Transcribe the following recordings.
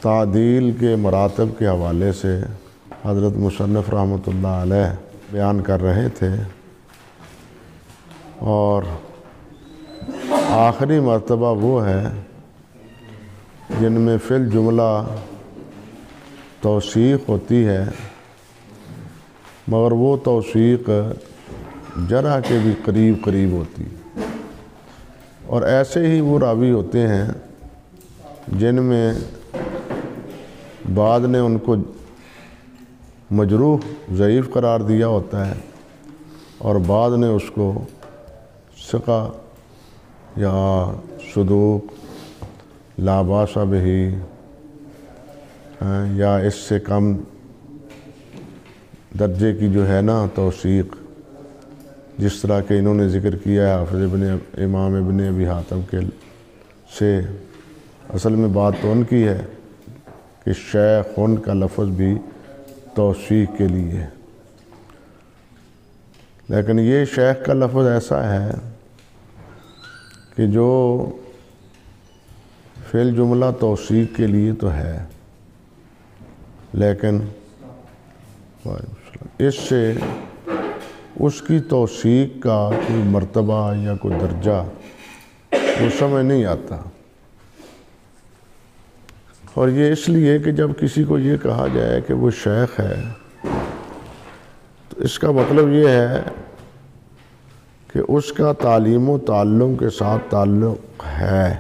تعدیل کے مراتب کے حوالے سے حضرت مصنف رحمۃ اللہ علیہ بیان کر رہے تھے، اور آخری مرتبہ وہ ہے جن میں فی الجملہ توثیق ہوتی ہے، مگر وہ توثیق جرح کے بھی قریب قریب ہوتی، اور ایسے ہی وہ راوی ہوتے ہیں جن میں بعد نے ان کو مجروح ضعیف قرار دیا ہوتا ہے، اور بعد نے اس کو ثقہ یا صدوق لا باس بہ یا اس سے کم درجے کی جو ہے نا توثیق، جس طرح کہ انہوں نے ذکر کیا ہے حافظ امام ابن ابی حاتم کے سے، اصل میں بات تو ان کی ہے کہ شیخ ان کا لفظ بھی توثیق کے لیے ہے، لیکن یہ شیخ کا لفظ ایسا ہے کہ جو فی الجملہ توثیق کے لیے تو ہے، لیکن اس سے اس کی توثیق کا کوئی مرتبہ یا کوئی درجہ وہ سمجھ نہیں آتا، اور یہ اس لیے کہ جب کسی کو یہ کہا جائے کہ وہ شیخ ہے تو اس کا مطلب یہ ہے کہ اس کا تعلیم و تعلم کے ساتھ تعلق ہے،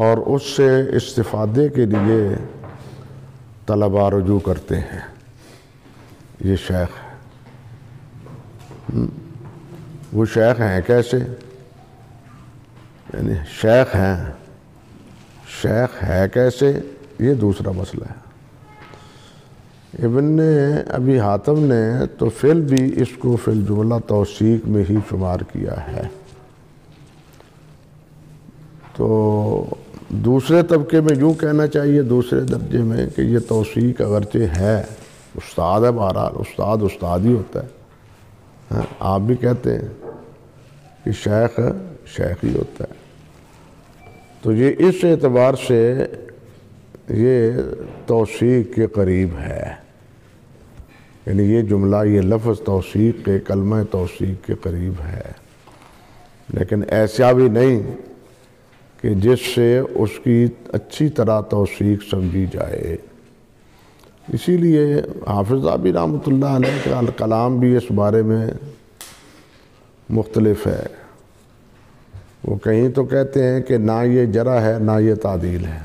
اور اس سے استفادے کے لیے طلباء رجوع کرتے ہیں، یہ شیخ ہے۔ وہ شیخ ہیں کیسے؟ یعنی شیخ ہیں، شیخ ہے کیسے، یہ دوسرا مسئلہ ہے۔ ابن ابی حاتم نے تو فعل بھی اس کو فی الجملہ توثیق میں ہی شمار کیا ہے، تو دوسرے طبقے میں یوں کہنا چاہیے، دوسرے درجے میں، کہ یہ توثیق اگرچہ ہے، استاد ہے، بہرحال استاد ہی ہوتا ہے، آپ بھی کہتے ہیں کہ شیخ ہی ہوتا ہے، تو یہ اس اعتبار سے یہ توثیق کے قریب ہے، یعنی یہ جملہ، یہ لفظ توثیق کے، کلمہ توثیق کے قریب ہے، لیکن ایسا بھی نہیں کہ جس سے اس کی اچھی طرح توثیق سمجھی جائے۔ اسی لیے حافظ ذہبی رحمۃ اللہ علیہ کا کلام بھی اس بارے میں مختلف ہے، وہ کہیں تو کہتے ہیں کہ نہ یہ جرح ہے نہ یہ تعدیل ہے،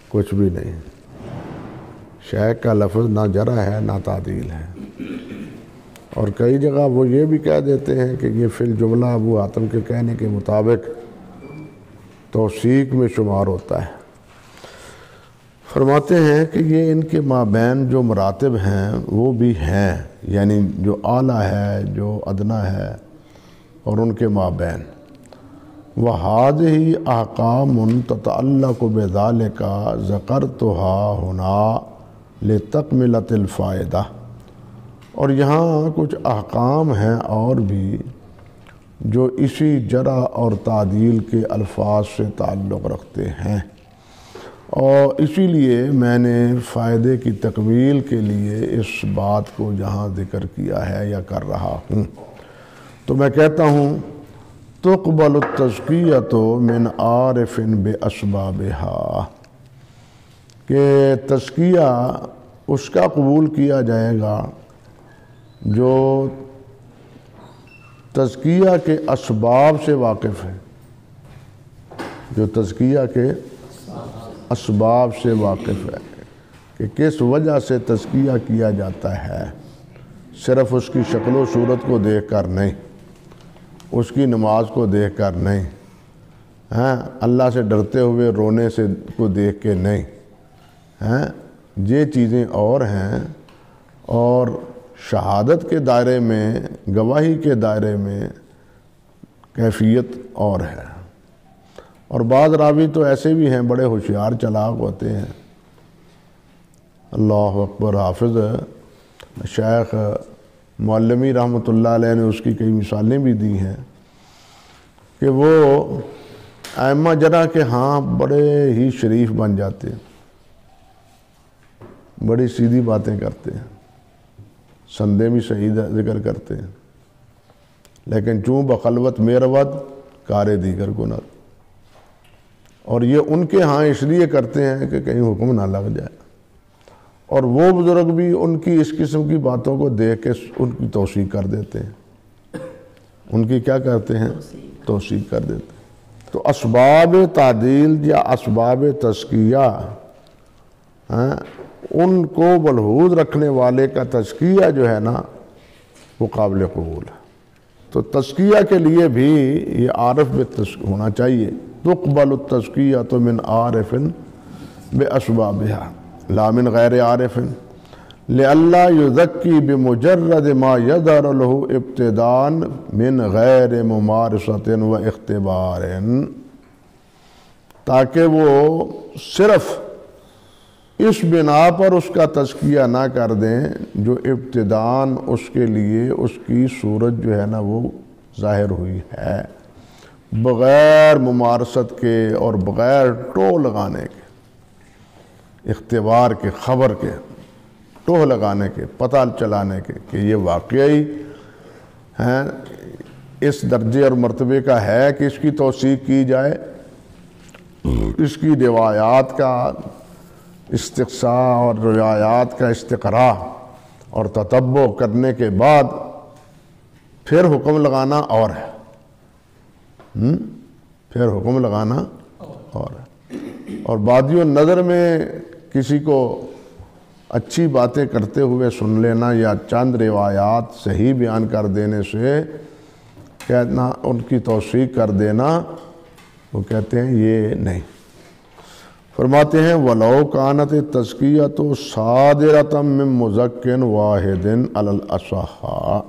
کچھ بھی نہیں، شیخ کا لفظ نہ جرح ہے نہ تعدیل ہے، اور کئی جگہ وہ یہ بھی کہہ دیتے ہیں کہ یہ فی الجملہ ابو حاتم کے کہنے کے مطابق توثیق میں شمار ہوتا ہے۔ فرماتے ہیں کہ یہ ان کے مابین جو مراتب ہیں وہ بھی ہیں، یعنی جو اعلیٰ ہے، جو ادنیٰ ہے، اور ان کے مابین وَهَذِهِ أَحْكَامٌ تَتَعَلَّقُ بِذَلِكَ ذَكَرْتُهَا هُنَا لِتَكْمِلَةِ الْفَائِدَةِ، اور یہاں کچھ احکام ہیں اور بھی جو اسی جرح اور تعدیل کے الفاظ سے تعلق رکھتے ہیں، اور اسی لیے میں نے فائدے کی تکمیل کے لیے اس بات کو یہاں ذکر کیا ہے یا کر رہا ہوں۔ تو میں کہتا ہوں تقبل التزکیۃ من عارف باسبابها، کہ تزکیہ اس کا قبول کیا جائے گا جو تزکیہ کے اسباب سے واقف ہے، جو تزکیہ کے اسباب سے واقف ہے، کہ کس وجہ سے تزکیہ کیا جاتا ہے، صرف اس کی شکل و صورت کو دیکھ کر نہیں، اس کی نماز کو دیکھ کر نہیں، اللہ سے ڈرتے ہوئے رونے سے کو دیکھ کے نہیں، یہ چیزیں اور ہیں، اور شہادت کے دائرے میں، گواہی کے دائرے میں کیفیت اور ہے۔ اور بعض راوی تو ایسے بھی ہیں، بڑے ہوشیار چلاک ہوتے ہیں، اللہ اکبر، حافظ شیخ معلمی رحمۃ اللہ علیہ نے اس کی کئی مثالیں بھی دی ہیں کہ وہ ائمہ جرح کے ہاں بڑے ہی شریف بن جاتے ہیں، بڑی سیدھی باتیں کرتے ہیں، سندے بھی صحیح ذکر کرتے ہیں، لیکن چوں بخلوت میرود کار دیگر گنر، اور یہ ان کے ہاں اس لیے کرتے ہیں کہ کہیں حکم نہ لگ جائے، اور وہ بزرگ بھی ان کی اس قسم کی باتوں کو دیکھ کے ان کی توثیق کر دیتے ہیں، ان کی کیا کرتے ہیں؟ توثیق کر دیتے ہیں۔ تو اسباب تعدیل یا اسباب تزکیہ ان کو ملحوظ رکھنے والے کا تزکیہ جو ہے نا وہ قابل قبول ہے۔ تو تزکیہ کے لیے بھی یہ عارف ہونا چاہیے، تقبل التزکیۃ من عارف باسبابها لا من غیر عارف لئلا یزکی بمجرد ما یظہر له ابتداء من غیر ممارست و اختبار، تاکہ وہ صرف اس بنا پر اس کا تزکیہ نہ کر دیں جو ابتداً اس کے لیے اس کی صورت جو ہے نا وہ ظاہر ہوئی ہے، بغیر ممارست کے اور بغیر ٹوہ لگانے کے، اختبار کے، خبر کے، ٹوہ لگانے کے، پتہ چلانے کے کہ یہ واقعی اس درجے اور مرتبے کا ہے کہ اس کی توثیق کی جائے، اس کی روایات کا استقصاء اور روایات کا استقراء اور تتبع کرنے کے بعد پھر حکم لگانا اور ہے، پھر حکم لگانا اور ہے۔ اور بادی نظر میں کسی کو اچھی باتیں کرتے ہوئے سن لینا یا چند روایات صحیح بیان کر دینے سے کہنا ان کی توثیق کر دینا، وہ کہتے ہیں یہ نہیں۔ فرماتے ہیں وَلَوْ كَانَتِ التَّزْكِيَّةُ صَادِرَةً مِّن مُزَكٍّ وَاحِدٍ عَلَى الْأَصَحِّ،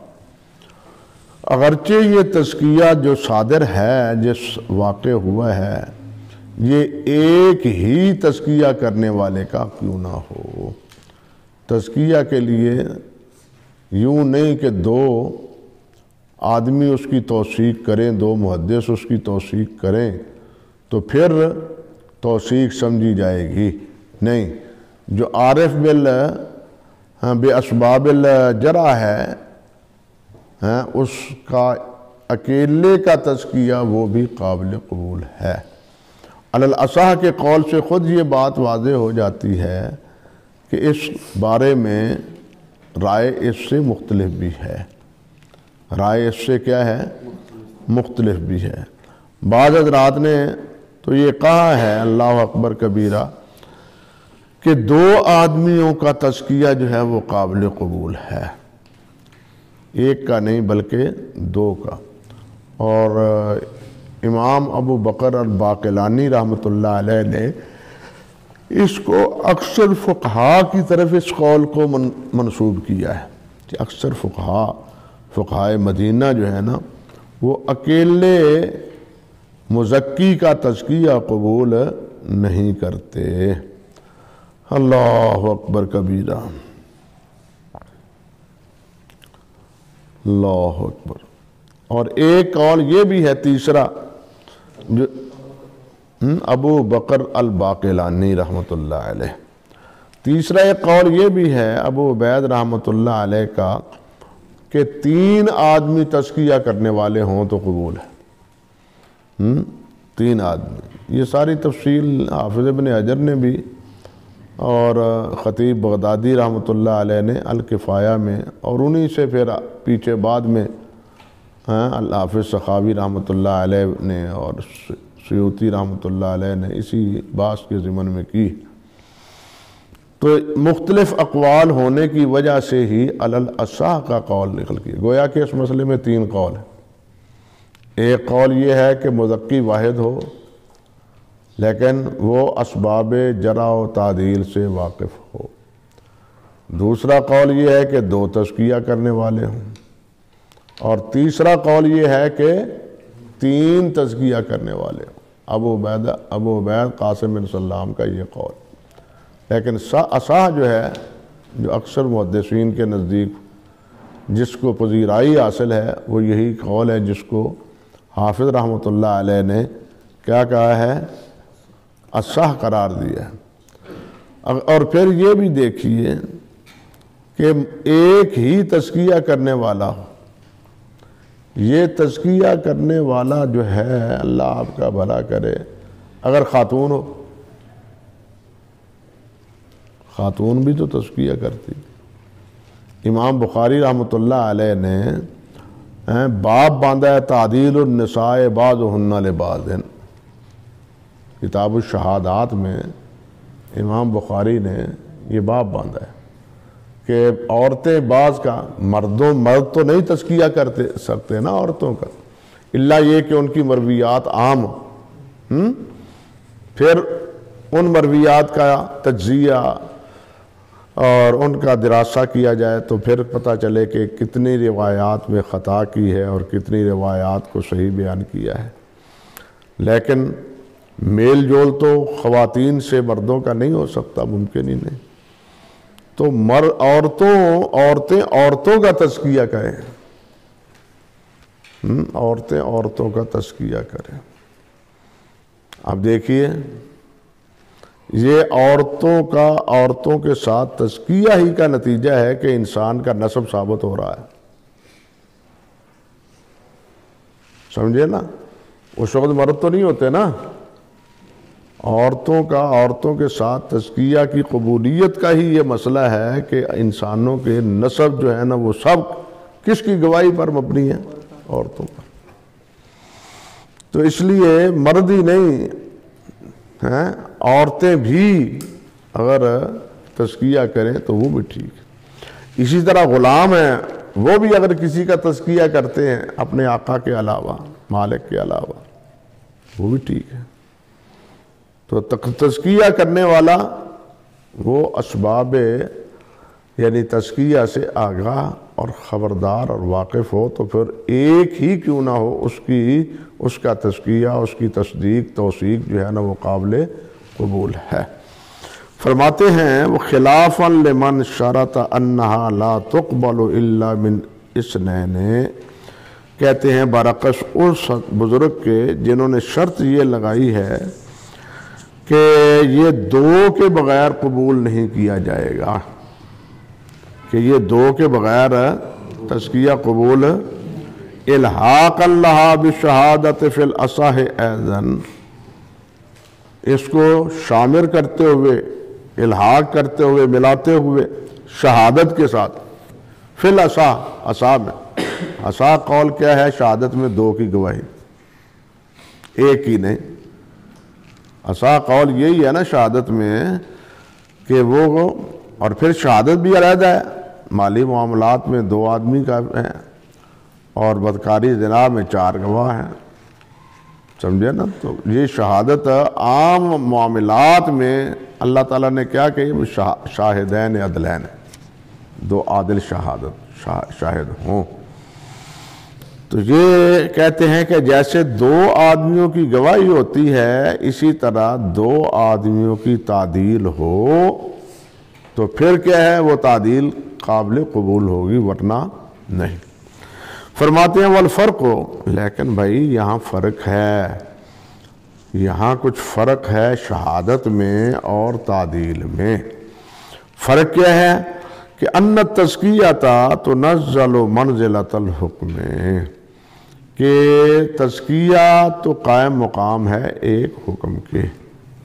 اگرچہ یہ تزکیہ جو صادر ہے، جس واقع ہوا ہے، یہ ایک ہی تزکیہ کرنے والے کا کیوں نہ ہو۔ تزکیہ کے لیے یوں نہیں کہ دو آدمی اس کی توثیق کریں، دو محدث اس کی توثیق کریں تو پھر توثیق سمجھی جائے گی، نہیں، جو عارف باسباب الجرح ہے اس کا اکیلے کا تزکیہ وہ بھی قابل قبول ہے۔ علی الاصح کے قول سے خود یہ بات واضح ہو جاتی ہے کہ اس بارے میں رائے اس سے مختلف بھی ہے، رائے اس سے کیا ہے؟ مختلف بھی ہے۔ بعض حضرات نے تو یہ کہا ہے اللہ اکبر کبیرہ کہ دو آدمیوں کا تزکیہ جو ہے وہ قابل قبول ہے، ایک کا نہیں بلکہ دو کا۔ اور امام ابو بکر الباقلانی رحمۃ اللہ علیہ نے اس کو اکثر فقہا کی طرف اس قول کو منسوب کیا ہے کہ اکثر فقہائے مدینہ جو ہے نا وہ اکیلے مزکی کا تزکیہ قبول نہیں کرتے۔ اللہ اکبر کبیرہ، اللہ اکبر۔ اور ایک قول یہ بھی ہے تیسرا جو ابو بکر الباقلانی رحمۃ اللہ علیہ، تیسرا ایک قول یہ بھی ہے ابو عبید رحمۃ اللہ علیہ کا کہ 3 آدمی تزکیہ کرنے والے ہوں تو قبول ہے، 3 آدمی۔ یہ ساری تفصیل حافظ ابن حجر نے بھی اور خطیب بغدادی رحمۃ اللہ علیہ نے الکفایہ میں، اور انہی سے پھر پیچھے بعد میں الحافظ سخاوی رحمۃ اللہ علیہ نے اور سیوطی رحمۃ اللہ علیہ نے اسی باس کے ضمن میں کی۔ تو مختلف اقوال ہونے کی وجہ سے ہی علی الاصح کا قول نکل گیا، گویا کہ اس مسئلے میں 3 قول ہیں۔ ایک قول یہ ہے کہ مزکی واحد ہو لیکن وہ اسباب جرح و تعدیل سے واقف ہو۔ دوسرا قول یہ ہے کہ 2 تزکیہ کرنے والے ہوں، اور تیسرا قول یہ ہے کہ 3 تزکیہ کرنے والے ہوں۔ ابو عبید قاسم بن سلام کا یہ قول، لیکن اصح جو ہے، جو اکثر محدثین کے نزدیک جس کو پذیرائی حاصل ہے، وہ یہی قول ہے جس کو حافظ رحمۃ اللہ علیہ نے کیا کہا ہے؟ اصح قرار دیا ہے۔ اور پھر یہ بھی دیکھیے کہ ایک ہی تزکیہ کرنے والا ہو، یہ تزکیہ کرنے والا جو ہے، اللہ آپ کا بھلا کرے، اگر خاتون ہو، خاتون بھی تو تزکیہ کرتی۔ امام بخاری رحمۃ اللہ علیہ نے باب باندھا ہے تعدیل النساء بعضہن لبعض، کتاب الشہادات میں امام بخاری نے یہ باب باندھا ہے کہ عورتیں بعض کا، مرد تو نہیں تزکیہ کرتے سکتے نا عورتوں کا، الا یہ کہ ان کی مرویات عام ہوں، پھر ان مرویات کا تجزیہ اور ان کا دراسہ کیا جائے تو پھر پتہ چلے کہ کتنی روایات میں خطا کی ہے اور کتنی روایات کو صحیح بیان کیا ہے۔ لیکن میل جول تو خواتین سے مردوں کا نہیں ہو سکتا، ممکن ہی نہیں، تو عورتیں عورتوں کا تزکیہ کریں، عورتیں عورتوں کا تزکیہ کریں۔ اب دیکھیے یہ عورتوں کے ساتھ تزکیہ ہی کا نتیجہ ہے کہ انسان کا نسب ثابت ہو رہا ہے، سمجھے نا؟ اس وقت مرد تو نہیں ہوتے نا، عورتوں کے ساتھ تزکیہ کی قبولیت کا ہی یہ مسئلہ ہے کہ انسانوں کے نسب جو ہے نا وہ سب کس کی گواہی پر مبنی ہے؟ عورتوں پر۔ تو اس لیے مرد ہی نہیں ہیں، عورتیں بھی اگر تزکیہ کریں تو وہ بھی ٹھیک ہے۔ اسی طرح غلام ہیں، وہ بھی اگر کسی کا تزکیہ کرتے ہیں اپنے آقا کے علاوہ، مالک کے علاوہ، وہ بھی ٹھیک ہے۔ تو تزکیہ کرنے والا وہ اسباب یعنی تزکیہ سے آگاہ اور خبردار اور واقف ہو، تو پھر ایک ہی کیوں نہ ہو اس کا تزکیہ، اس کی تصدیق توثیق جو ہے نا وہ قابل قبول ہے۔ فرماتے ہیں وخلافا لمن شرط انہا لا تقبل الا من اثنین، کہتے ہیں برعکس اس بزرگ کے جنہوں نے شرط یہ لگائی ہے کہ یہ دو کے بغیر قبول نہیں کیا جائے گا، کہ یہ دو کے بغیر تزکیہ قبول، الحاق اللہ بالشہادت فی الاصح ایضاً، اس کو شامل کرتے ہوئے، الحاق کرتے ہوئے، ملاتے ہوئے شہادت کے ساتھ، فی الاصح، اصح میں، اصح قول کیا ہے؟ شہادت میں دو کی گواہی، ایک ہی نہیں۔ اصح قول یہی ہے نا شہادت میں کہ وہ، اور پھر شہادت بھی علیحدہ ہے، مالی معاملات میں 2 آدمی کا ہے اور بدکاری زنا میں 4 گواہ ہیں، سمجھے نا؟ تو یہ شہادت عام معاملات میں اللہ تعالیٰ نے کیا کہی؟ وہ شاہدین عدلین، 2 عادل شاہد ہوں۔ تو یہ کہتے ہیں کہ جیسے 2 آدمیوں کی گواہی ہوتی ہے، اسی طرح 2 آدمیوں کی تعدیل ہو تو پھر کیا ہے؟ وہ تعدیل قابل قبول ہوگی، ورنہ نہیں۔ فرماتے ہیں والفرق، لیکن بھائی یہاں فرق ہے، یہاں کچھ فرق ہے شہادت میں اور تعدیل میں۔ فرق کیا ہے؟ کہ ان التزکیۃ تنزل منزلۃ الحکم، کہ تزکیہ تو قائم مقام ہے ایک حکم کے،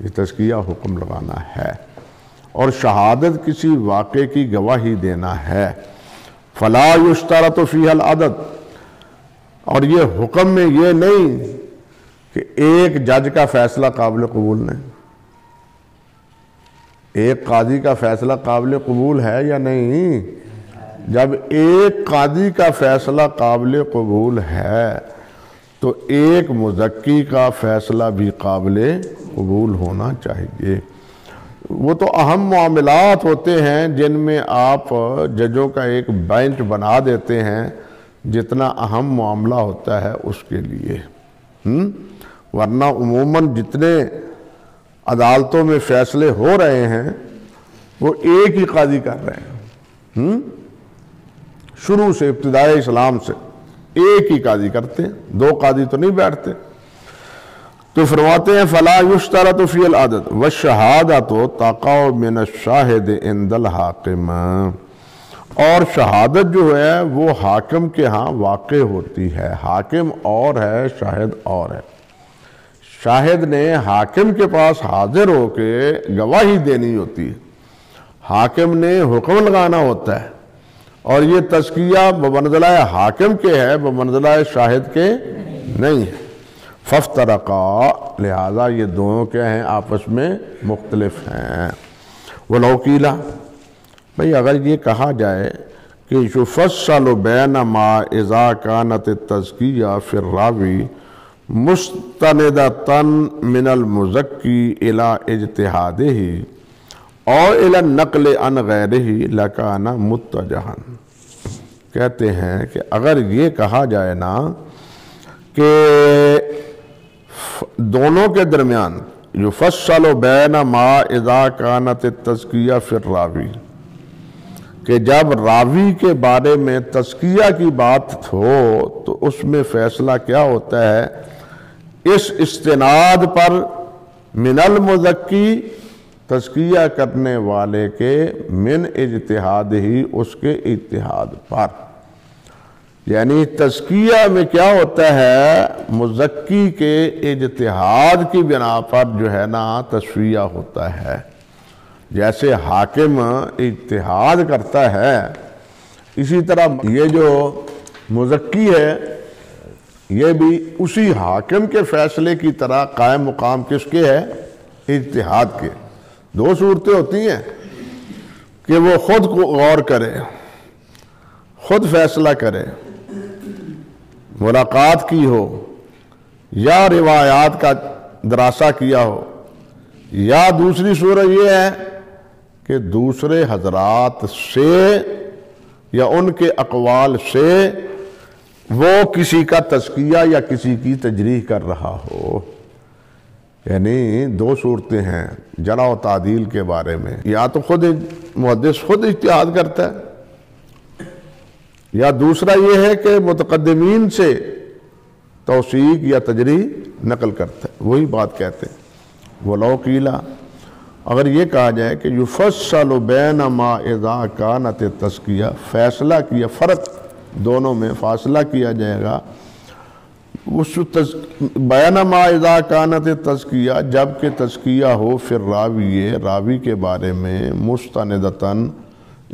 یہ تزکیہ حکم لگانا ہے، اور شہادت کسی واقعے کی گواہی دینا ہے۔ فلا یشترط فیہا العدد، اور یہ حکم میں یہ نہیں کہ ایک جج کا فیصلہ قابل قبول نہیں، ایک قاضی کا فیصلہ قابل قبول ہے یا نہیں؟ جب ایک قاضی کا فیصلہ قابل قبول ہے تو ایک مزکی کا فیصلہ بھی قابل قبول ہونا چاہیے۔ وہ تو اہم معاملات ہوتے ہیں جن میں آپ ججوں کا ایک بینچ بنا دیتے ہیں، جتنا اہم معاملہ ہوتا ہے اس کے لیے، ورنہ عموماً جتنے عدالتوں میں فیصلے ہو رہے ہیں وہ ایک ہی قاضی کر رہے ہیں، شروع سے، ابتدائے اسلام سے ایک ہی قاضی کرتے ہیں، 2 قاضی تو نہیں بیٹھتے۔ تو فرماتے ہیں فلا یشترط فی العدد والشہادۃ تقع من الشاہد عند الحاکم، اور شہادت جو ہے وہ حاکم کے ہاں واقع ہوتی ہے۔ حاکم اور ہے، شاہد اور ہے۔ شاہد نے حاکم کے پاس حاضر ہو کے گواہی دینی ہوتی ہے، حاکم نے حکم لگانا ہوتا ہے، اور یہ تزکیہ بمنزلہ حاکم کے ہے، بمنزلہ شاہد کے نہیں ہے۔ فافترقا، لہذا یہ دونوں کیا ہیں؟ آپس میں مختلف ہیں۔ وَلَوْ قِيلَ، بھئی اگر یہ کہا جائے کہ يُفَصَّلُ بَيْنَ مَا إِذَا كَانَتِ التَّزْكِيَّةُ فِي الرَّاوِي مُسْتَنِدَةً مِنَ الْمُزَكِّي إِلَىٰ اجْتِهَادِهِ أَوْ إِلَى النَّقْلِ عَنْ غَيْرِهِ لَكَانَ مُتَّجَهًا، کہتے ہیں کہ اگر یہ کہا جائے نا کہ دونوں کے درمیان يُفَصَّلُ بَيْنَ مَا إِذَا كَانَتِ التَّزْكِيَّةُ فِي الرَّاوِي، کہ جب راوی کے بارے میں تزکیہ کی بات ہو تو اس میں فیصلہ کیا ہوتا ہے؟ اس استناد پر من المزکی، تزکیہ کرنے والے کے، من اجتہاد ہی، اس کے اجتہاد پر، یعنی تزکیہ میں کیا ہوتا ہے؟ مزکی کے اجتہاد کی بنا پر جو ہے نا تصفیہ ہوتا ہے۔ جیسے حاکم اجتہاد کرتا ہے، اسی طرح یہ جو مزکی ہے یہ بھی اسی حاکم کے فیصلے کی طرح قائم مقام کس کے ہے؟ اجتہاد کے۔ دو صورتیں ہوتی ہیں کہ وہ خود کو غور کرے، خود فیصلہ کرے، ملاقات کی ہو، یا روایات کا دراسہ کیا ہو، یا دوسری صورت یہ ہے کہ دوسرے حضرات سے یا ان کے اقوال سے وہ کسی کا تزکیہ یا کسی کی تجریح کر رہا ہو۔ یعنی دو صورتیں ہیں جرح و تعدیل کے بارے میں، یا تو خود محدث خود اجتہاد کرتا ہے، یا دوسرا یہ ہے کہ متقدمین سے توثیق یا تجریح نقل کرتا ہے۔ وہی بات کہتے ہیں۔ وَلَوْ قِيلَ، اگر یہ کہا جائے کہ يُفَصَّلُ بَيْنَ مَا إِذَا كَانَتِ التَّزْكِيَّةُ، فیصلہ کیا، فرق دونوں میں فاصلہ کیا جائے گا، بَيْنَ مَا إِذَا كَانَتِ التَّزْكِيَّةُ، جبکہ تزکیہ ہو پھر راوی کے بارے میں مستندتاً،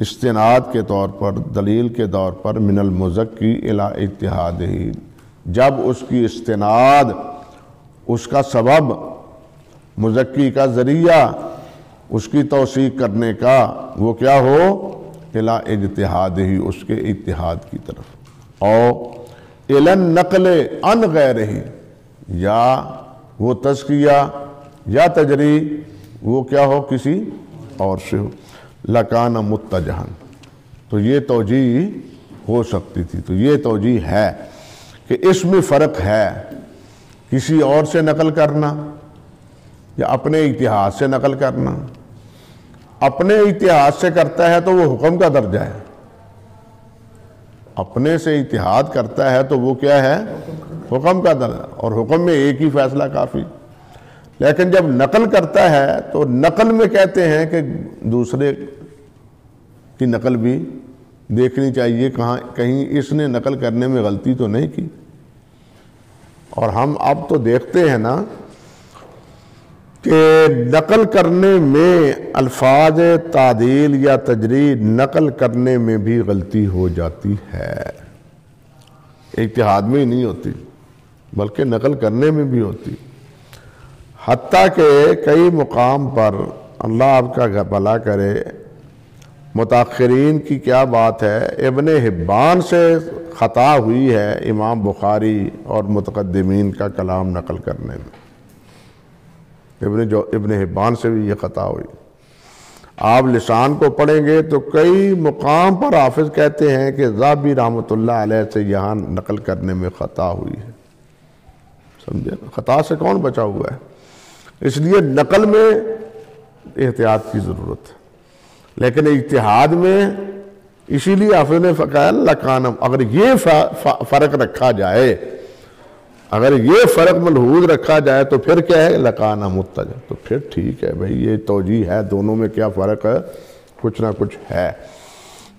استناد کے طور پر، دلیل کے طور پر، من المزکی إِلَىٰ اجتہادہ، جب اس کی استناد، اس کا سبب، مزکی کا ذریعہ، اس کی توثیق کرنے کا وہ کیا ہو؟ اِلَىٰ اجتہادہ، اس کے اجتہاد کی طرف، اور اِلَى النَّقْلِ عَنْ غَيْرِهِ، یا وہ تزکیہ یا تجریح وہ کیا ہو؟ کسی اور سے ہو۔ لَكَانَ مُتَّجَهًا، تو یہ توجیہ ہو سکتی تھی۔ تو یہ توجیہ ہے کہ اس میں فرق ہے، کسی اور سے نقل کرنا یا اپنے اجتہاد سے نقل کرنا۔ اپنے اجتہاد سے کرتا ہے تو وہ حکم کا درجہ ہے، اپنے سے اجتہاد کرتا ہے تو وہ کیا ہے؟ حکم کا درجہ، اور حکم میں ایک ہی فیصلہ کافی۔ لیکن جب نقل کرتا ہے تو نقل میں کہتے ہیں کہ دوسرے کی نقل بھی دیکھنی چاہیے، کہیں اس نے نقل کرنے میں غلطی تو نہیں کی۔ اور ہم اب تو دیکھتے ہیں نا کہ نقل کرنے میں الفاظ تعدیل یا تجریح نقل کرنے میں بھی غلطی ہو جاتی ہے، اجتہاد میں ہی نہیں ہوتی بلکہ نقل کرنے میں بھی ہوتی۔ حتیٰ کہ کئی مقام پر، اللہ آپ کا بھلا کرے، متاخرین کی کیا بات ہے، ابن حبان سے خطا ہوئی ہے امام بخاری اور متقدمین کا کلام نقل کرنے میں، ابن حبان سے بھی یہ خطا ہوئی۔ آپ لسان کو پڑھیں گے تو کئی مقام پر حافظ کہتے ہیں کہ ذہبی رحمۃ اللہ علیہ سے یہاں نقل کرنے میں خطا ہوئی ہے۔ سمجھے؟ خطا سے کون بچا ہوا ہے؟ اس لیے نقل میں احتیاط کی ضرورت ہے، لیکن اجتہاد میں اسی لیے حافظ نے کہا لکانم، اگر یہ فرق رکھا جائے، اگر یہ فرق ملحوظ رکھا جائے تو پھر کیا ہے لکان متجہ، تو پھر ٹھیک ہے بھئی یہ توجیہ ہے، دونوں میں کیا فرق ہے، کچھ نہ کچھ ہے،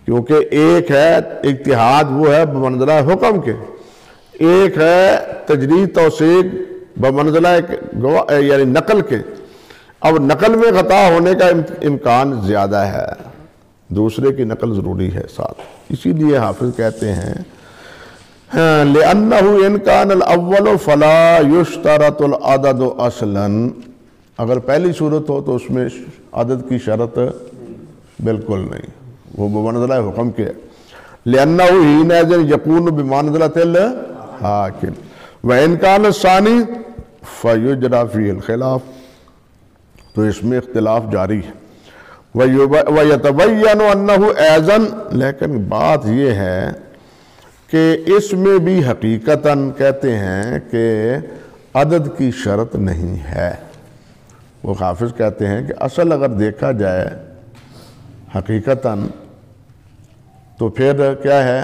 کیونکہ ایک ہے اجتہاد وہ ہے بمنزلہ حکم کے، ایک ہے تجرید توثیق بمنزلہ یعنی نقل کے۔ اب نقل میں خطا ہونے کا امکان زیادہ ہے، دوسرے کی نقل ضروری ہے ساتھ، اسی لیے حافظ کہتے ہیں لِأَنَّهُ إِنْ كَانَ الْأَوَّلُ فَلَا يُشْتَرَطُ الْعَدَدُ أَصْلًا، اگر پہلی صورت ہو تو اس میں عدد کی شرط بالکل نہیں، وہ بمنزلہ حکم کے، لِأَنَّهُ حِينَئِذٍ يَكُونُ بِمَنزِلَةِ الْحَاكِمِ وَإِنْ كَانَ الثَّانِي فَيُجْرَى فِيهِ الْخِلَافُ، تو اس میں اختلاف جاری ہے، وَيَتَبَيَّنُ أَنَّهُ أَيْضًا، لیکن بات یہ ہے کہ اس میں بھی حقیقتاً کہتے ہیں کہ عدد کی شرط نہیں ہے۔ وہ حافظ کہتے ہیں کہ اصل اگر دیکھا جائے حقیقتاً تو پھر کیا ہے،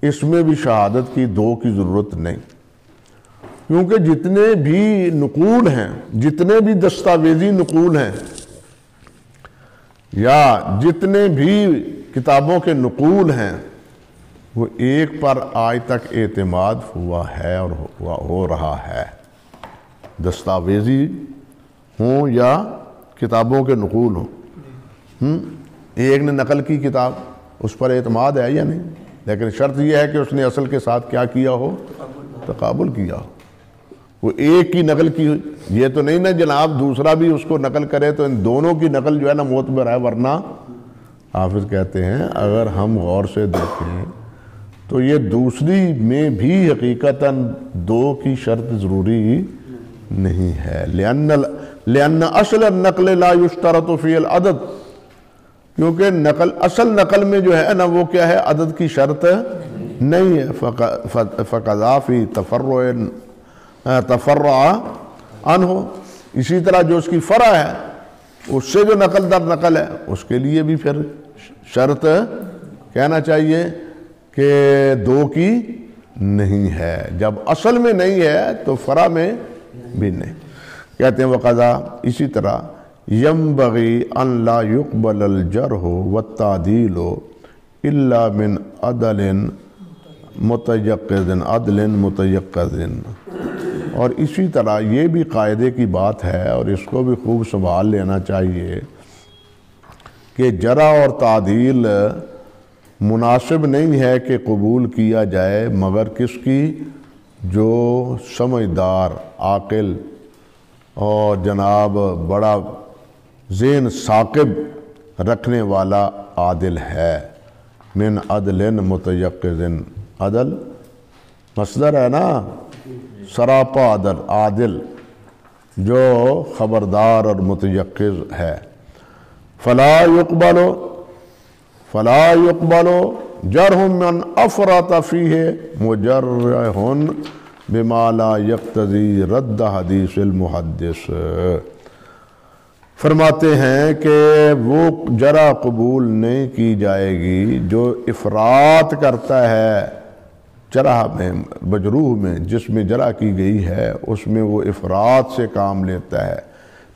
اس میں بھی شہادت کی دو کی ضرورت نہیں، کیونکہ جتنے بھی نقول ہیں، جتنے بھی دستاویزی نقول ہیں یا جتنے بھی کتابوں کے نقول ہیں، وہ ایک پر آج تک اعتماد ہوا ہے اور ہو رہا ہے، دستاویزی ہوں یا کتابوں کے نقول ہوں۔ ایک نے نقل کی کتاب، اس پر اعتماد ہے یا نہیں، لیکن شرط یہ ہے کہ اس نے اصل کے ساتھ کیا کیا ہو، تقابل کیا ہو، وہ ایک کی نقل کی ہوئی، یہ تو نہیں نا جناب دوسرا بھی اس کو نقل کرے تو ان دونوں کی نقل جو ہے نا معتبر ہے، ورنہ حافظ کہتے ہیں اگر ہم غور سے دیکھیں تو یہ دوسری میں بھی حقیقتاً دو کی شرط ضروری نہیں ہے، لأن اصل النقل لا يشترط فی العدد، کیونکہ اصل نقل میں جو ہے نا وہ کیا ہے، عدد کی شرط نہیں ہے، فقضا فی تفرع عنہ، اسی طرح جو اس کی فرع ہے اس سے جو نقل در نقل ہے اس کے لیے بھی پھر شرط کہنا چاہیے کہ دو کی نہیں ہے، جب اصل میں نہیں ہے تو فرع میں بھی نہیں۔ کہتے ہیں وقضا، اسی طرح ينبغي ان لا يقبل الجرح والتعديل الا من عدل متيقظ، اور اسی طرح یہ بھی قاعدے کی بات ہے اور اس کو بھی خوب سنبھال لینا چاہیے کہ جرح اور تعدیل مناسب نہیں ہے کہ قبول کیا جائے مگر کس کی، جو سمجھدار، عاقل اور جناب بڑا ذہن ثاقب رکھنے والا عادل ہے، من عدل متیقظ، عدل مصدر ہے نا، سراپا عادل جو خبردار اور متیقظ ہے۔ فلا يقبل جرح من افرط فیہ مجرح بما لا یقتضی رد حدیث المحدث، فرماتے ہیں کہ وہ جرح قبول نہیں کی جائے گی جو افراط کرتا ہے جرح میں، مجروح میں، جس میں جرح کی گئی ہے اس میں وہ افراط سے کام لیتا ہے،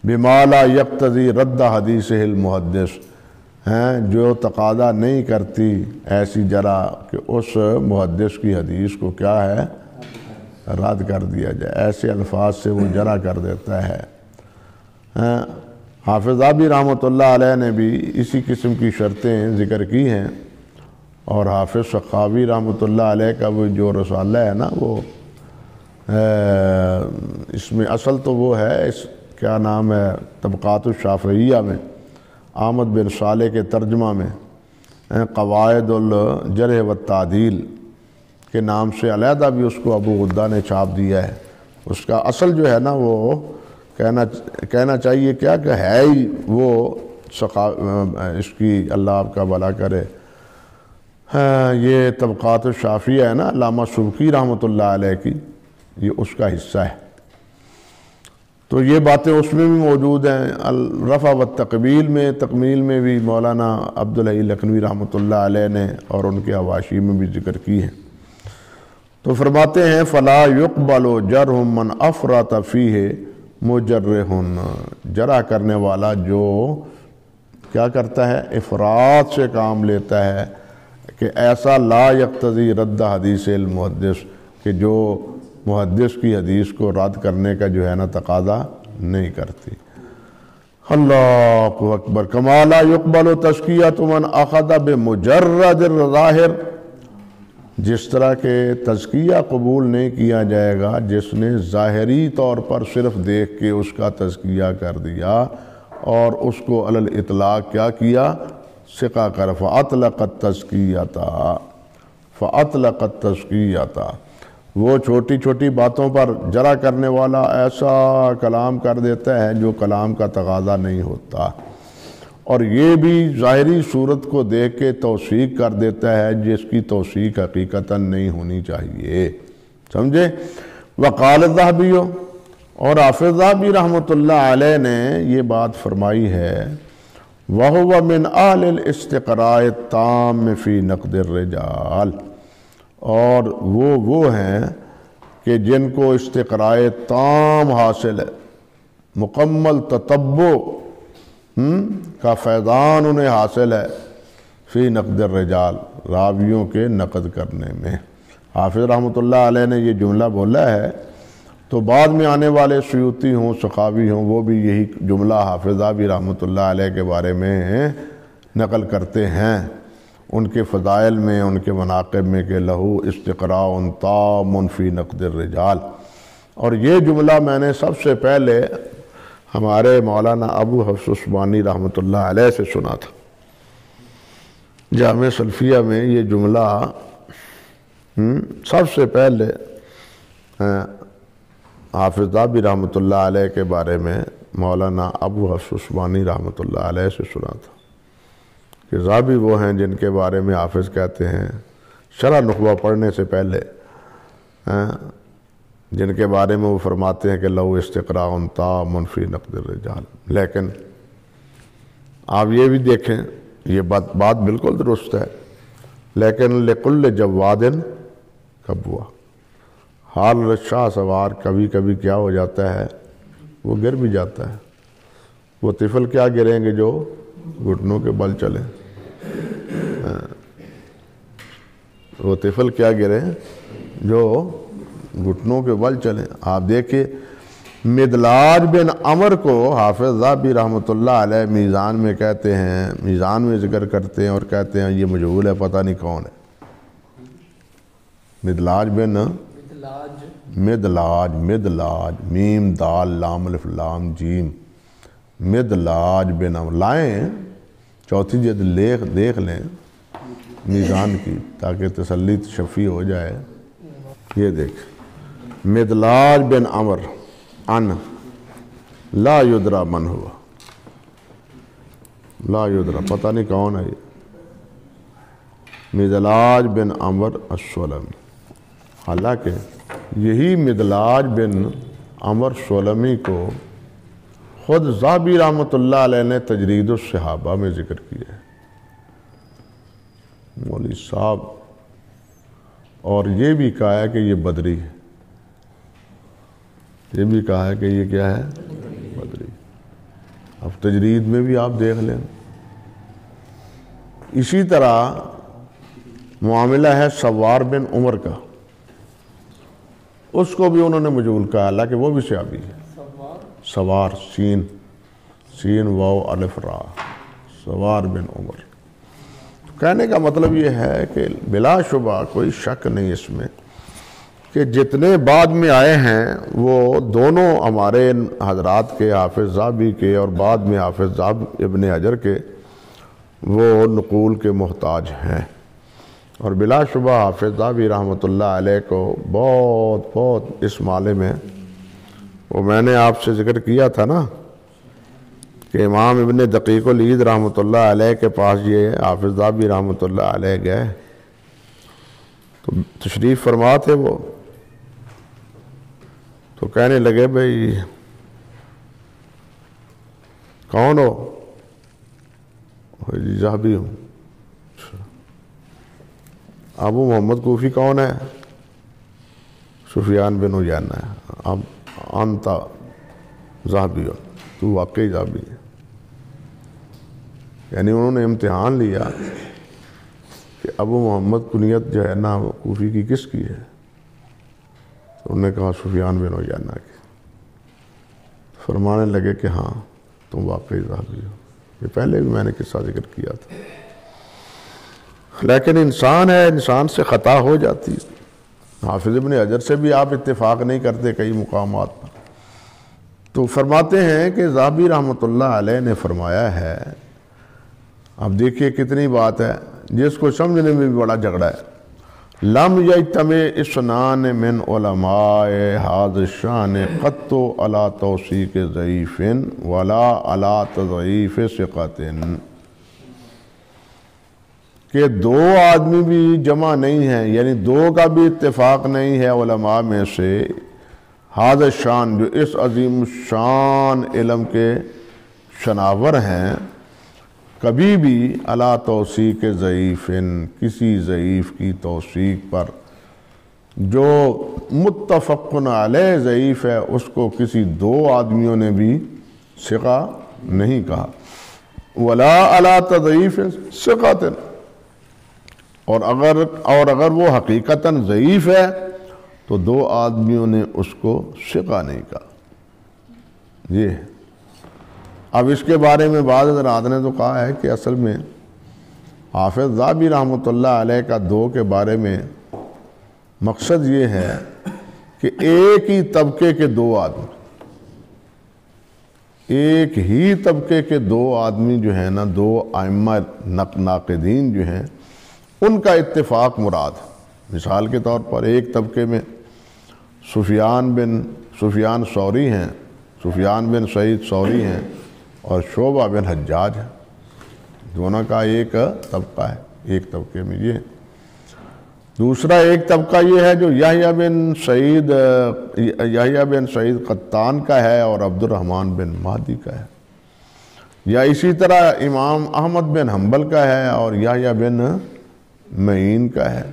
بما لا یقتضی رد حدیث المحدث، جو تقاضا نہیں کرتی ایسی جرح کہ اس محدث کی حدیث کو کیا ہے، رد کر دیا جائے، ایسے الفاظ سے وہ جرح کر دیتا ہے۔ حافظ ذہبی رحمۃ اللہ علیہ نے بھی اسی قسم کی شرطیں ذکر کی ہیں، اور حافظ سخاوی رحمۃ اللہ علیہ کا وہ جو رسالہ ہے نا، وہ اس میں اصل تو وہ ہے، کیا نام ہے، طبقات الشافعیہ میں احمد بن صالح کے ترجمہ میں قواعد الجرح والتعدیل کے نام سے علیحدہ بھی اس کو ابو غدہ نے چھاپ دیا ہے۔ اس کا اصل جو ہے نا وہ کہنا چاہیے کیا کہ ہے ہی وہ اس کی اللہ آپ کا بھلا کرے، یہ طبقات الشافعیہ ہے نا علامہ سبکی رحمۃ اللہ علیہ کی، یہ اس کا حصہ ہے، تو یہ باتیں اس میں بھی موجود ہیں۔ الرفع والتقبیل میں، تکمیل میں بھی مولانا عبدالحی لکھنوی رحمۃ اللہ علیہ نے اور ان کے حواشی میں بھی ذکر کی ہیں۔ تو فرماتے ہیں فلا یقبل جرح من افرط فیہ مجرح، جرح کرنے والا جو کیا کرتا ہے، افراط سے کام لیتا ہے، کہ ایسا لا یقتضی رد حدیث المحدث، کہ جو محدث کی حدیث کو رد کرنے کا جو ہے نا تقاضا نہیں کرتی۔ اللہ اکبر۔ کما لا یقبل تزکیۃ من اخذ بمجرد الظاہر، جس طرح کہ تزکیہ قبول نہیں کیا جائے گا جس نے ظاہری طور پر صرف دیکھ کے اس کا تزکیہ کر دیا اور اس کو علی الاطلاق کیا کیا، ثقہ کر، فاطلق التزکیۃ، فاطلق التزکیۃ۔ وہ چھوٹی چھوٹی باتوں پر جرح کرنے والا ایسا کلام کر دیتا ہے جو کلام کا تقاضا نہیں ہوتا، اور یہ بھی ظاہری صورت کو دیکھ کے توثیق کر دیتا ہے جس کی توثیق حقیقتاً نہیں ہونی چاہیے، سمجھے۔ وقال الذہبی، اور حافظ ذہبی رحمۃ اللہ علیہ نے یہ بات فرمائی ہے، وَهُوَ مِنْ أَهْلِ الْإِسْتِقْرَاءِ التَّامِّ فِي نَقْدِ الرِّجَالِ، اور وہ ہیں کہ جن کو استقراء تام حاصل ہے، مکمل تتبع کا فیضان انہیں حاصل ہے، فی نقد الرجال، راویوں کے نقد کرنے میں۔ حافظ رحمۃ اللہ علیہ نے یہ جملہ بولا ہے تو بعد میں آنے والے سیوطی ہوں، سخاوی ہوں، وہ بھی یہی جملہ حافظ ذہبی رحمۃ اللہ علیہ کے بارے میں نقل کرتے ہیں ان کے فضائل میں، ان کے مناقب میں، کہ لہو استقراء تام فی نقد الرجال۔ اور یہ جملہ میں نے سب سے پہلے ہمارے مولانا ابو حفص عثمانی رحمۃ اللہ علیہ سے سنا تھا، جامع سلفیہ میں یہ جملہ سب سے پہلے حافظ ذہبی رحمۃ اللہ علیہ کے بارے میں مولانا ابو حفص عثمانی رحمۃ اللہ علیہ سے سنا تھا، کہ ذہبی وہ ہیں جن کے بارے میں حافظ کہتے ہیں شرح نخبہ پڑھنے سے پہلے، جن کے بارے میں وہ فرماتے ہیں کہ لو استقراء تام فی نقد الرجال۔ لیکن آپ یہ بھی دیکھیں، یہ بات بالکل درست ہے، لیکن لکل جواد کبوا، حال شاہ سوار کبھی کبھی کیا ہو جاتا ہے، وہ گر بھی جاتا ہے۔ وہ طفل کیا گریں گے جو گھٹنوں کے بل چلیں، وہ طفل کیا گریں جو گھٹنوں کے بل چلیں۔ آپ دیکھیں مدلاج بن عمر کو حافظ ذہبی رحمۃ اللہ علیہ میزان میں کہتے ہیں، میزان میں ذکر کرتے ہیں اور کہتے ہیں یہ مجہول ہے، پتہ نہیں کون ہے۔ مدلاج بن مدلاج میم دال لام الف لام جیم، مدلاج بن عمر، لائیں چوتھی جلد دیکھ لیں میزان کی تاکہ تسلی شفیع ہو جائے۔ یہ دیکھ مدلاج بن عمر ان لا یدرا من ہوا، لا یدرا، پتہ نہیں کون ہے یہ، مدلاج بن عمر السلمی۔ حالانکہ یہی مدلاج بن عمر سلمی کو خود ذہبی رحمۃ اللہ علیہ نے تجرید الصحابہ میں ذکر کیا ہے، مولوی صاحب، اور یہ بھی کہا ہے کہ یہ بدری ہے، یہ بھی کہا ہے کہ یہ کیا ہے، بدری۔ اب تجرید میں بھی آپ دیکھ لیں۔ اسی طرح معاملہ ہے سوار بن عمر کا، اس کو بھی انہوں نے مجہول کہا، حالانکہ وہ بھی صحابی ہے۔ سوار سین واو الف را، سوار بن عمر۔ کہنے کا مطلب یہ ہے کہ بلا شبہ کوئی شک نہیں اس میں کہ جتنے بعد میں آئے ہیں وہ دونوں ہمارے حضرات کے، حافظ ذہبی کے اور بعد میں حافظ ابن حجر کے، وہ نقول کے محتاج ہیں۔ اور بلا شبہ حافظ ذہبی رحمۃ اللہ علیہ کو بہت اس معاملے میں، وہ میں نے آپ سے ذکر کیا تھا نا کہ امام ابن دقیق العید رحمۃ اللہ علیہ کے پاس یہ حافظ ذہبی رحمۃ اللہ علیہ گئے تو تشریف فرما تھے وہ، تو کہنے لگے بھئی کون ہو؟ جی ذہبی ہوں۔ ابو محمد کوفی کون ہے؟ سفیان بن عیینہ ہے، اب انتا ذہبی، تو واقعی ذہبی ہے، یعنی انہوں نے امتحان لیا کہ ابو محمد کنیت جو ہے نا وہ کوفی کی کس کی ہے؟ تو انہوں نے کہا سفیان بن عیینہ کی۔ فرمانے لگے کہ ہاں تم واقعی ذہبی ہو، یہ پہلے بھی میں نے قصہ ذکر کیا تھا، لیکن انسان ہے، انسان سے خطا ہو جاتی ہے۔ حافظ ابن حجر سے بھی آپ اتفاق نہیں کرتے کئی مقامات پر۔ تو فرماتے ہیں کہ ذہبی رحمۃ اللہ علیہ نے فرمایا ہے، اب دیکھیے کتنی بات ہے جس کو سمجھنے میں بھی بڑا جھگڑا ہے، لم یجتمع اثنان من علماء ھذا الشان قط علی توثیق ضعیف ولا علی تضعیف ثقۃ، کہ دو آدمی بھی جمع نہیں ہیں، یعنی دو کا بھی اتفاق نہیں ہے علماء میں سے، ھذا الشان جو اس عظیم الشان علم کے شناور ہیں، کبھی بھی علی توثیق ضعیف، کسی ضعیف کی توثیق پر، جو متفق علیہ ضعیف ہے اس کو کسی دو آدمیوں نے بھی ثقہ نہیں کہا، ولا علی تضعیف ثقۃ، اور اگر وہ حقیقتاً ضعیف ہے تو دو آدمیوں نے اس کو ثقہ نہیں کہا۔ یہ اب اس کے بارے میں بعض حضرات نے تو کہا ہے کہ اصل میں حافظ ذہبی رحمۃ اللہ علیہ کا دو کے بارے میں مقصد یہ ہے کہ ایک ہی طبقے کے دو آدمی، ایک ہی طبقے کے دو آدمی جو ہیں نا، دو ائمہ ناقدین جو ہیں، ان کا اتفاق مراد ہے۔ مثال کے طور پر ایک طبقے میں سفیان ثوری ہیں، سفیان بن سعید ثوری ہیں، اور شعبہ بن حجاج ہے، دونوں کا ایک طبقہ ہے، ایک طبقے میں یہ۔ دوسرا ایک طبقہ یہ ہے جو یحییٰ بن سعید قطان کا ہے اور عبد الرحمن بن مہدی کا ہے، یا اسی طرح امام احمد بن حنبل کا ہے اور یحییٰ بن معین کا ہے،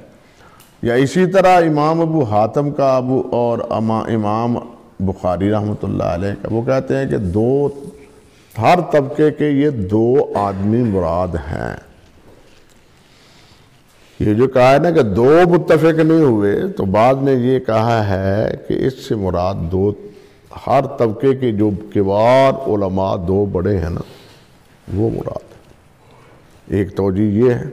یا اسی طرح امام ابو حاتم کا اور امام بخاری رحمۃ اللہ علیہ کا۔ وہ کہتے ہیں کہ ہر طبقے کے یہ دو آدمی مراد ہیں۔ یہ جو کہا ہے نا کہ دو متفق نہیں ہوئے، تو بعد میں یہ کہا ہے کہ اس سے مراد دو، ہر طبقے کے جو کبار علماء دو بڑے ہیں نا، وہ مراد ہے۔ ایک توجیہ یہ ہے،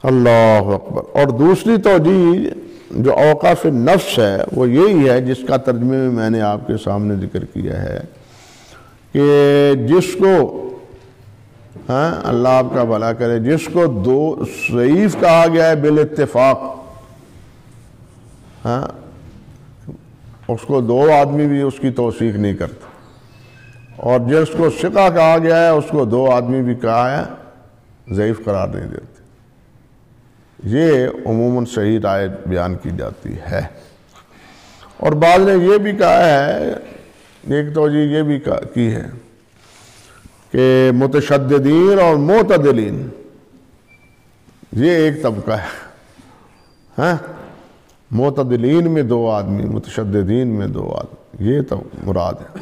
اللہ اکبر۔ اور دوسری توجیہ جو اوقاف نفس ہے وہ یہی ہے، جس کا ترجمے میں میں نے آپ کے سامنے ذکر کیا ہے، کہ جس کو اللہ آپ کا بھلا کرے، جس کو دو ضعیف کہا گیا ہے بالاتفاق، اس کو دو آدمی بھی اس کی توثیق نہیں کرتے، اور جس کو ثقہ کہا گیا ہے اس کو دو آدمی بھی کہا ہے ضعیف قرار نہیں دیتے۔ یہ عموماً صحیح رائے بیان کی جاتی ہے۔ اور بعض نے یہ بھی کہا ہے، ایک توجیہ یہ بھی کی ہے کہ متشددین اور معتدلین یہ ایک طبقہ ہے، معتدلین میں دو آدمی، متشددین میں دو آدمی، یہ تو مراد ہے۔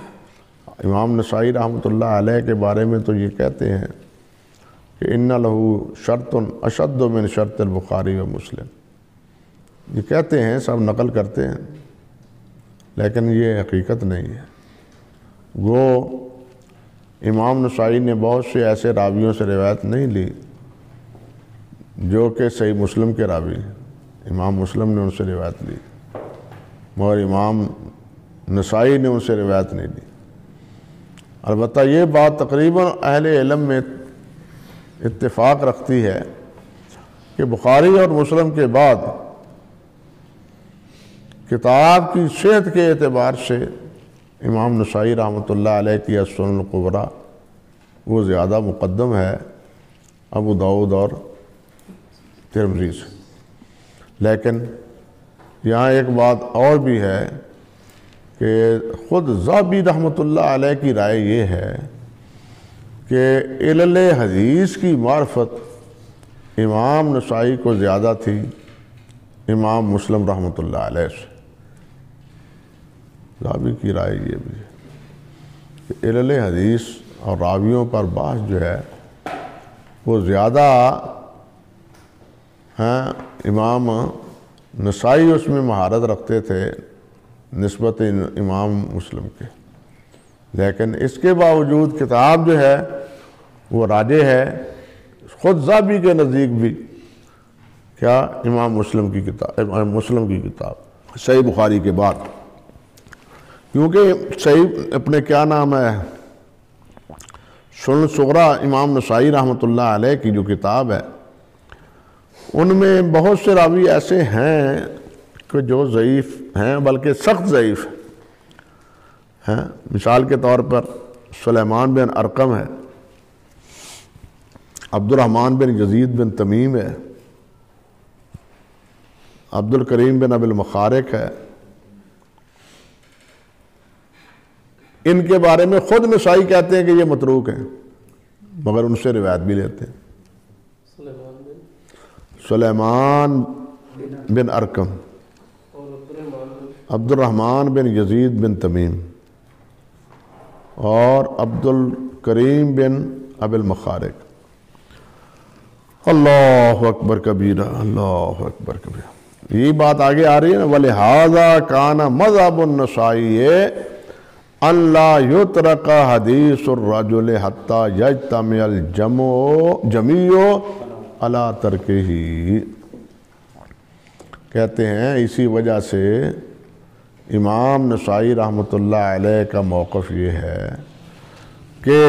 امام نسائی رحمۃ اللہ علیہ کے بارے میں تو یہ کہتے ہیں کہ ان لہو شرط اشد من شرط البخاری و مسلم، یہ کہتے ہیں، سب نقل کرتے ہیں، لیکن یہ حقیقت نہیں ہے۔ وہ امام نسائی نے بہت سے ایسے راویوں سے روایت نہیں لی جو کہ صحیح مسلم کے راوی ہیں، امام مسلم نے ان سے روایت لی، مگر امام نسائی نے ان سے روایت نہیں لی۔ البتہ یہ بات تقریباً اہل علم میں اتفاق رکھتی ہے کہ بخاری اور مسلم کے بعد کتاب کی صحت کے اعتبار سے امام نسائی رحمۃ اللہ علیہ کی السنن الکبریٰ وہ زیادہ مقدم ہے ابو داؤد اور ترمذی سے۔ لیکن یہاں ایک بات اور بھی ہے کہ خود ذہبی رحمۃ اللہ علیہ کی رائے یہ ہے کہ علل حدیث کی معرفت امام نسائی کو زیادہ تھی امام مسلم رحمۃ اللہ علیہ سے۔ راوی کی رائے یہ بھی ہے کہ علل حدیث اور راویوں پر بحث جو ہے وہ زیادہ امام نسائی اس میں مہارت رکھتے تھے نسبت امام مسلم کے، لیکن اس کے باوجود کتاب جو ہے وہ راجح ہے خود ذابی کے نزدیک بھی، کیا امام مسلم کی کتاب صحیح بخاری کے بعد، کیونکہ صحیح اپنے کیا نام ہے سنن صغریٰ امام نسائی رحمۃ اللہ علیہ کی جو کتاب ہے ان میں بہت سے راوی ایسے ہیں کہ جو ضعیف ہیں، بلکہ سخت ضعیف ہیں۔ مثال کے طور پر سلیمان بن ارقم ہے، عبد الرحمن بن یزید بن تمیم ہے، عبد الکریم بن ابی المخارق ہے۔ ان کے بارے میں خود نسائی کہتے ہیں کہ یہ متروک ہیں، مگر ان سے روایت بھی لیتے ہیں۔ سلیمان بن ارقم، عبد الرحمن بن یزید بن تمیم اور عبد الکریم بن ابی المخارق۔ اللہ اکبر کبیرہ، اللہ اکبر کبیرہ۔ یہی بات آگے آ رہی ہے نا، وَلِهَذَا كَانَ مَذْهَبُ النَّسَائِيِّ أَن لَا يُتْرَكَ حَدِيثُ الرَّجُلِ حَتَّى يَجْتَمِعَ الْجَمِيعُ عَلَى تَرْكِهِ۔ کہتے ہیں اسی وجہ سے امام نسائی رحمۃ اللہ علیہ کا موقف یہ ہے کہ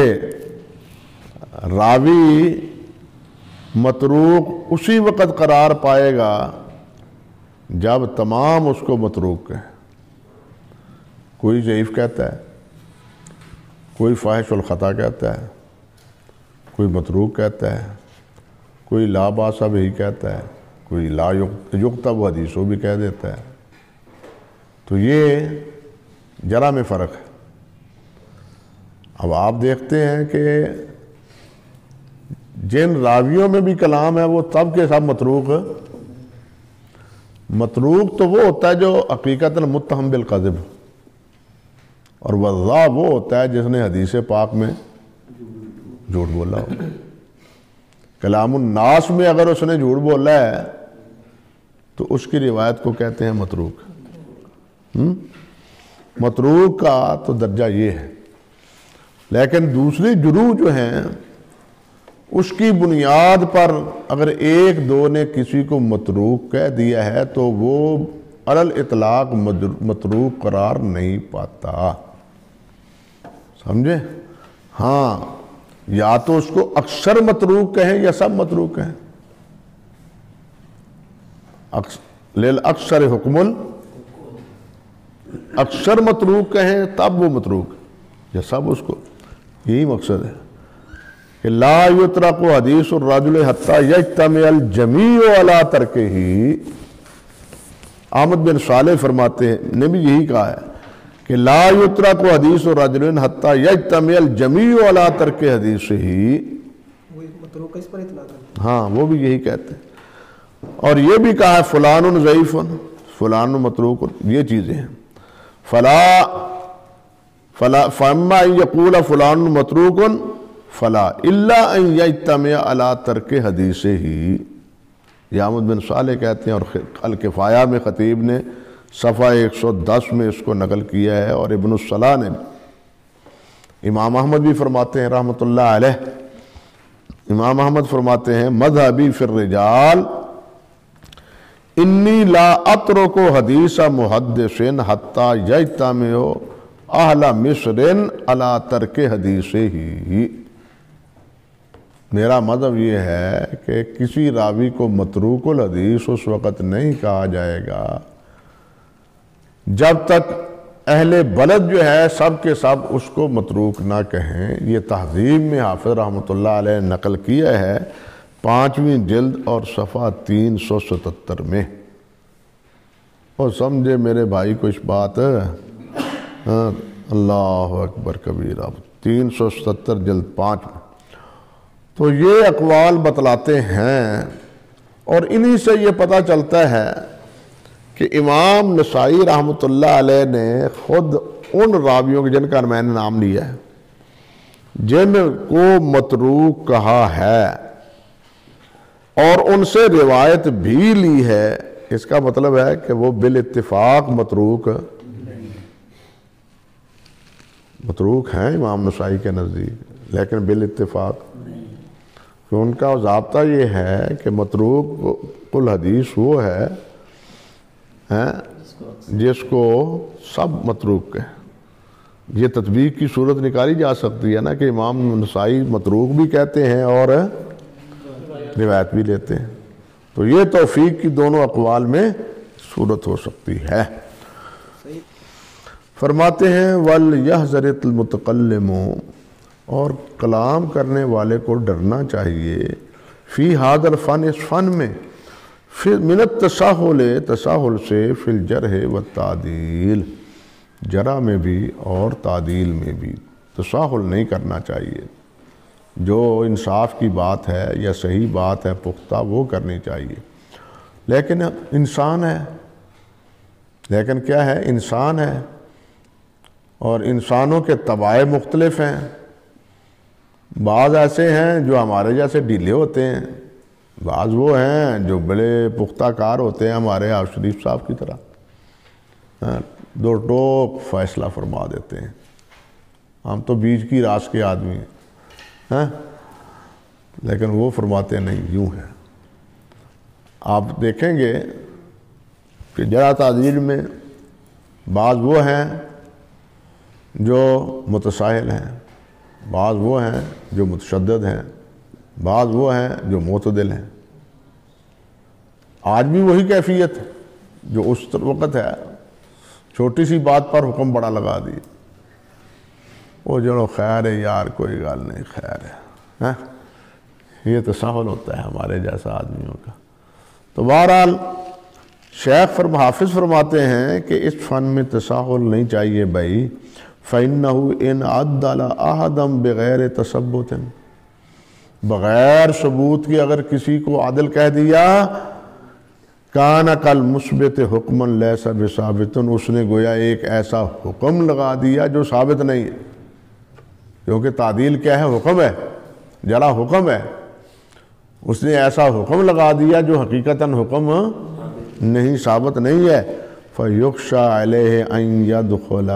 راوی متروک اسی وقت قرار پائے گا جب تمام اس کو متروک کہیں۔ کوئی ضعیف کہتا ہے، کوئی فاحش الخطا کہتا ہے، کوئی متروک کہتا ہے، کوئی لا باس بھی کہتا ہے، کوئی لا یکتب حدیثو بھی کہہ دیتا ہے۔ تو یہ جرا میں فرق ہے۔ اب آپ دیکھتے ہیں کہ جن راویوں میں بھی کلام ہے وہ سب کے سب متروک تو وہ ہوتا ہے جو حقیقتاً متہم بالکذب، اور وضاع وہ ہوتا ہے جس نے حدیث پاک میں جھوٹ بولا ہو۔ کلام الناس میں اگر اس نے جھوٹ بولا ہے تو اس کی روایت کو کہتے ہیں متروک۔ متروک کا تو درجہ یہ ہے، لیکن دوسری جروح جو ہیں اس کی بنیاد پر اگر ایک دو نے کسی کو متروک کہہ دیا ہے تو وہ علی الاطلاق متروک قرار نہیں پاتا، سمجھے؟ ہاں، یا تو اس کو اکثر متروک کہیں یا سب متروک کہیں۔ لِلْأَكْثَرِ حُكْمٌ، اکثر متروک کہیں تب وہ متروک، یا سب اس کو، یہی مقصد ہے کہ لا یترک حدیث الرجل حتی یجتمع الجمیع علی ترکہ۔ احمد بن صالح فرماتے ہیں، نے بھی یہی کہا ہے کہ لا یترک حدیث الرجل حتی یجتمع الجمیع علی ترک حدیثہ۔ ہاں، وہ بھی یہی کہتے ہیں۔ اور یہ بھی کہا ہے فلان ضعیف، فلان متروک، یہ چیزیں ہیں۔ فَأَمَّا أَن يَقُولَ فُلَانٌ مَتْرُوكٌ فَلَا إِلَّا أَن يَجْتَمِعَ عَلَى تَرْكِ حَدِيثِهِ۔ یہ احمد بن صالح کہتے ہیں، اور الکفایہ میں خطیب نے صفحہ 110 میں اس کو نقل کیا ہے، اور ابن الصلاح نے بھی۔ امام احمد بھی فرماتے ہیں رحمۃ اللہ علیہ، امام احمد فرماتے ہیں مذہبی فی الرجال انی لا اترک حدیث محدث حتی یجتمع اہل مصر علی ترک حدیثہ۔ میرا مذہب یہ ہے کہ کسی راوی کو متروک الحدیث اس وقت نہیں کہا جائے گا جب تک اہل بلد جو ہے سب کے سب اس کو متروک نہ کہیں۔ یہ تہذیب میں حافظ رحمۃ اللہ علیہ نقل کیا ہے 5ویں جلد اور صفحہ 377 میں۔ اور سمجھے میرے بھائی کچھ بات، اللہ اکبر کبیرہ، 377 جلد 5 میں۔ تو یہ اقوال بتلاتے ہیں، اور انہی سے یہ پتہ چلتا ہے کہ امام نسائی رحمۃ اللہ علیہ نے خود ان راویوں کے جن کا میں نے نام لیا ہے جن کو متروک کہا ہے اور ان سے روایت بھی لی ہے، اس کا مطلب ہے کہ وہ بالاتفاق متروک ہیں امام نسائی کے نزدیک، لیکن بالاتفاق، کہ ان کا ضابطہ یہ ہے کہ متروک الحدیث وہ ہے جس کو سب متروک ہے۔ یہ تطبیق کی صورت نکالی جا سکتی ہے نا کہ امام نسائی متروک بھی کہتے ہیں اور روایت بھی لیتے ہیں، تو یہ توفیق کی دونوں اقوال میں صورت ہو سکتی ہے۔ فرماتے ہیں وَلْيَحْذَرِ الْمُتَكَلِّمُ، اور کلام کرنے والے کو ڈرنا چاہیے، فی هذا الفن، اس فن میں، من التساہل، تساہل سے، فی الجرح والتعدیل، جرح میں بھی اور تعدیل میں بھی تساہل نہیں کرنا چاہیے۔ جو انصاف کی بات ہے یا صحیح بات ہے پختہ وہ کرنی چاہیے، لیکن انسان ہے، لیکن کیا ہے، انسان ہے، اور انسانوں کے طباع مختلف ہیں۔ بعض ایسے ہیں جو ہمارے جیسے ڈھیلے ہوتے ہیں، بعض وہ ہیں جو بڑے پختہ کار ہوتے ہیں، ہمارے آپ شریف صاحب کی طرح دو ٹوک فیصلہ فرما دیتے ہیں۔ ہم تو بیچ کی راس کے آدمی ہیں، لیکن وہ فرماتے نہیں، یوں ہے۔ آپ دیکھیں گے کہ جرح تعدیل میں بعض وہ ہیں جو متساہل ہیں، بعض وہ ہیں جو متشدد ہیں، بعض وہ ہیں جو معتدل ہیں۔ آج بھی وہی کیفیت ہے جو اس وقت ہے، چھوٹی سی بات پر حکم بڑا لگا دی، وہ جو خیر ہے یار، کوئی گال نہیں، خیر ہے، یہ تساہل ہوتا ہے ہمارے جیسا آدمیوں کا۔ تو بہرحال شیخ حافظ فرماتے ہیں کہ اس فن میں تساہل نہیں چاہیے بھائی، فَإِنَّهُ إِنْ عَدَّلَ أَحَدًا بِغَيْرِ تَثَبُّتٍ، بغیر ثبوت کے اگر کسی کو عادل کہہ دیا، کَانَ كَالْمُثْبِتِ حُکْمًا لَيْسَ بِثَابِتٍ، اس نے گویا ایک ایسا حکم لگا دیا جو ثابت نہیں ہے، کیونکہ تعدیل کیا ہے، حکم ہے، جرح حکم ہے، اس نے ایسا حکم لگا دیا جو حقیقتاً حکم نہیں، ثابت نہیں ہے۔ فَيُخْشَى عَلَيْهِ أَن يَدْخُلَ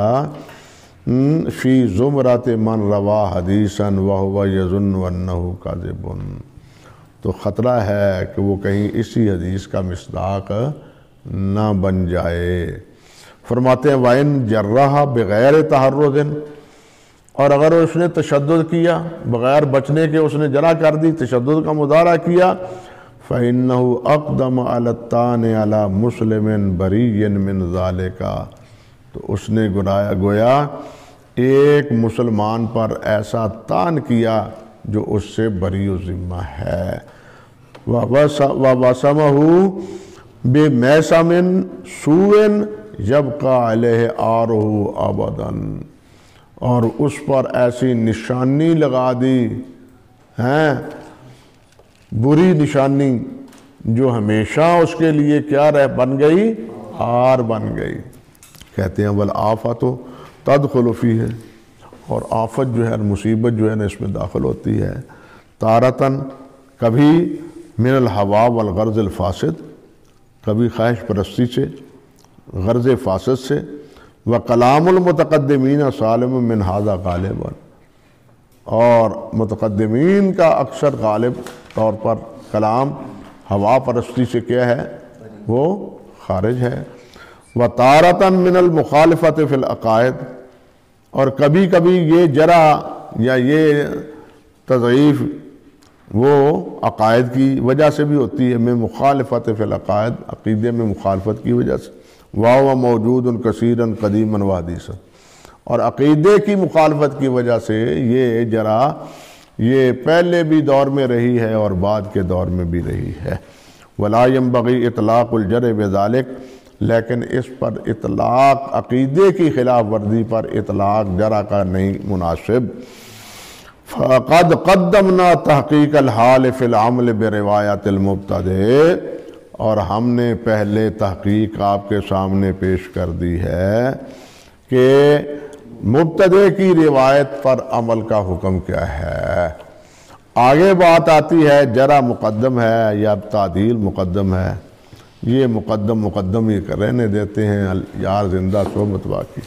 فی زمرۃ من روا حدیثا وہو یظن انہ کاذب، تو خطرہ ہے کہ وہ کہیں اسی حدیث کا مصداق نہ بن جائے۔ فرماتے ہیں وَإِن جَرَّحَ بغیر تحرّز، اور اگر اس نے تشدد کیا، بغیر بچنے کے اس نے جرح کر دی، تشدد کا مظاہرہ کیا، فَإِنَّهُ أَقْدَمَ عَلَى الطَّعْنِ عَلَى مُسْلِمٍ بَرِيٍّ مِّن ذَلِكَ، تو اس نے گویا ایک مسلمان پر ایسا طعن کیا جو اس سے بری و ذمہ ہے۔ وَوَسَمَهُ بِمَيْسَمٍ سُوءٍ يَبْقَى عَلَيْهِ آرُهُ أَبَدًا، اور اس پر ایسی نشانی لگا دی بری نشانی جو ہمیشہ اس کے لیے کیا بن گئی، آر بن گئی۔ کہتے ہیں والآفت تدخل فیہ، اور آفت جو ہے، مصیبت جو ہے نا اس میں داخل ہوتی ہے، تارتاً کبھی من الہوا والغرض الفاسد، کبھی خواہش پرستی سے، غرض فاسد سے، وکلام المتقدمین سالم من ھذا غالبا، اور متقدمین کا اکثر غالب طور پر کلام ہوا پرستی سے کیا ہے، وہ خارج ہے۔ وَتَارَةً مِّنَ الْمُخَالِفَةِ فِي الْعَقَائِدِ، اور کبھی کبھی یہ جرح یا یہ تضعیف وہ عقائد کی وجہ سے بھی ہوتی ہے، میں مخالفت فی العقائد، عقیدے میں مخالفت کی وجہ سے، وَهُوَ مَوْجُودٌ كَثِيرًا قَدِيمًا وَحَدِيثًا، اور عقیدے کی مخالفت کی وجہ سے یہ جرح یہ پہلے بھی دور میں رہی ہے اور بعد کے دور میں بھی رہی ہے۔ وَلَا يَنبَغِي إِطْلَاقُ الْجَرْحِ بِذَلِكَ، لیکن اس پر اطلاق، عقیدے کی خلاف ورزی پر اطلاق جرح کا نہیں مناسب۔ فَقَدْ قَدَّمْنَا تَحْقِيقَ الْحَالِ فِي الْعَمْلِ بِرِوَایَةِ الْمُبْتَدِعِ، اور ہم نے پہلے تحقیق آپ کے سامنے پیش کر دی ہے کہ مبتدے کی روایت پر عمل کا حکم کیا ہے۔ آگے بات آتی ہے جرح مقدم ہے یا تعدیل مقدم ہے۔ یہ مقدم ہی رہنے دیتے ہیں، یار زندہ صحبت باقی۔